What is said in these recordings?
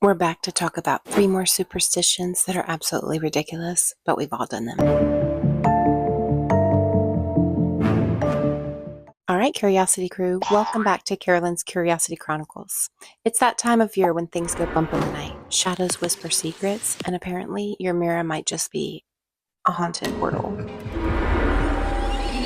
We're back to talk about 3 more superstitions that are absolutely ridiculous, but we've all done them. All right, Curiosity Crew, welcome back to Carolyn's Curiosity Chronicles. It's that time of year when things go bump in the night. Shadows whisper secrets, and apparently your mirror might just be a haunted portal.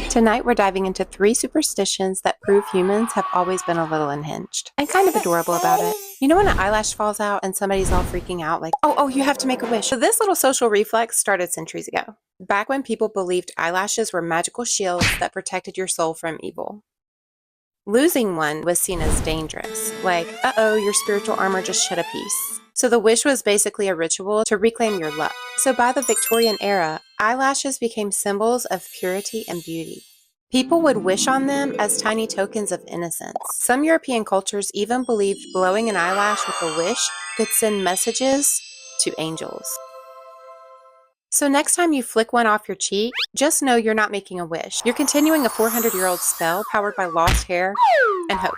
Tonight, we're diving into 3 superstitions that prove humans have always been a little unhinged and kind of adorable about it. You know when an eyelash falls out and somebody's all freaking out like, oh, you have to make a wish. So this little social reflex started centuries ago, back when people believed eyelashes were magical shields that protected your soul from evil. Losing one was seen as dangerous, like, your spiritual armor just shed a piece. So the wish was basically a ritual to reclaim your luck. So by the Victorian era, eyelashes became symbols of purity and beauty. People would wish on them as tiny tokens of innocence. Some European cultures even believed blowing an eyelash with a wish could send messages to angels. So next time you flick one off your cheek, just know you're not making a wish. You're continuing a 400-year-old spell powered by lost hair and hope.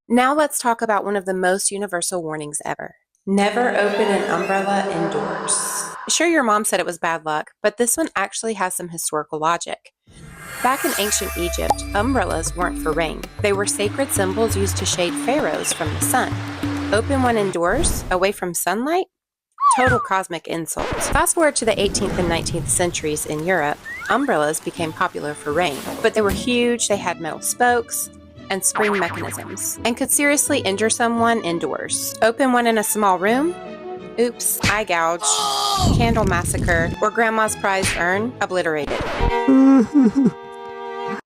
Now let's talk about one of the most universal warnings ever. Never open an umbrella indoors. Sure, your mom said it was bad luck, but this one actually has some historical logic. Back in ancient Egypt, umbrellas weren't for rain. They were sacred symbols used to shade pharaohs from the sun. Open one indoors, away from sunlight? Total cosmic insult. Fast forward to the 18th and 19th centuries in Europe, umbrellas became popular for rain, but they were huge, they had metal spokes and spring mechanisms, and could seriously injure someone indoors. Open one in a small room? Oops, eye gouge, candle massacre, or grandma's prized urn obliterated.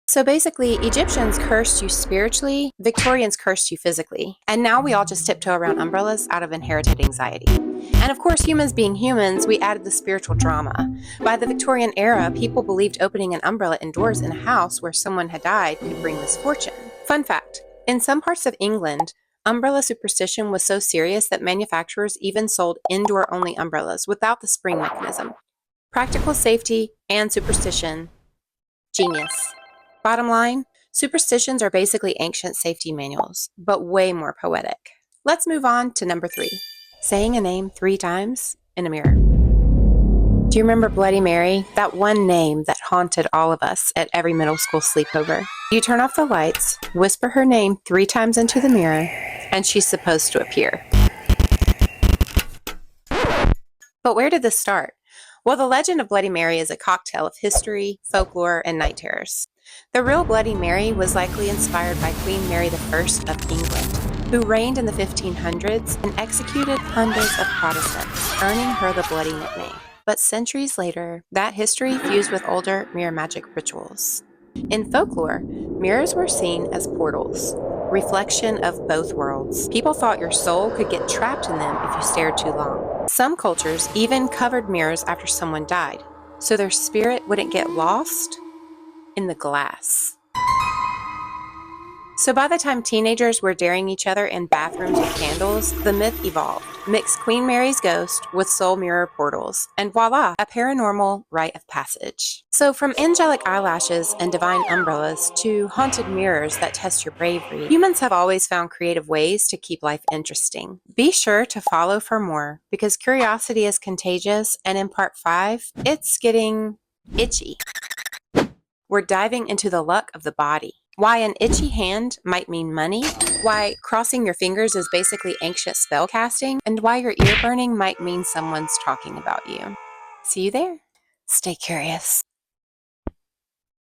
So basically, Egyptians cursed you spiritually, Victorians cursed you physically, and now we all just tiptoe around umbrellas out of inherited anxiety. And of course, humans being humans, we added the spiritual drama. By the Victorian era, people believed opening an umbrella indoors in a house where someone had died could bring misfortune. Fun fact, in some parts of England, umbrella superstition was so serious that manufacturers even sold indoor-only umbrellas without the spring mechanism. Practical safety and superstition. Genius. Bottom line, superstitions are basically ancient safety manuals, but way more poetic. Let's move on to number 3. Saying a name 3 times in a mirror. Do you remember Bloody Mary? That one name that haunted all of us at every middle school sleepover. You turn off the lights, whisper her name 3 times into the mirror, and she's supposed to appear. But where did this start? Well, the legend of Bloody Mary is a cocktail of history, folklore, and night terrors. The real Bloody Mary was likely inspired by Queen Mary I of England, who reigned in the 1500s and executed hundreds of Protestants, earning her the bloody nickname. But centuries later, that history fused with older mirror magic rituals. In folklore, mirrors were seen as portals, reflection of both worlds. People thought your soul could get trapped in them if you stared too long. Some cultures even covered mirrors after someone died, so their spirit wouldn't get lost in the glass. So by the time teenagers were daring each other in bathrooms with candles, the myth evolved. Mix Queen Mary's ghost with soul mirror portals, and voila, a paranormal rite of passage. So from angelic eyelashes and divine umbrellas to haunted mirrors that test your bravery, humans have always found creative ways to keep life interesting. Be sure to follow for more, because curiosity is contagious, and in part 5, it's getting itchy. We're diving into the luck of the body. Why an itchy hand might mean money, why crossing your fingers is basically ancient spell casting, and why your ear burning might mean someone's talking about you. See you there. Stay curious.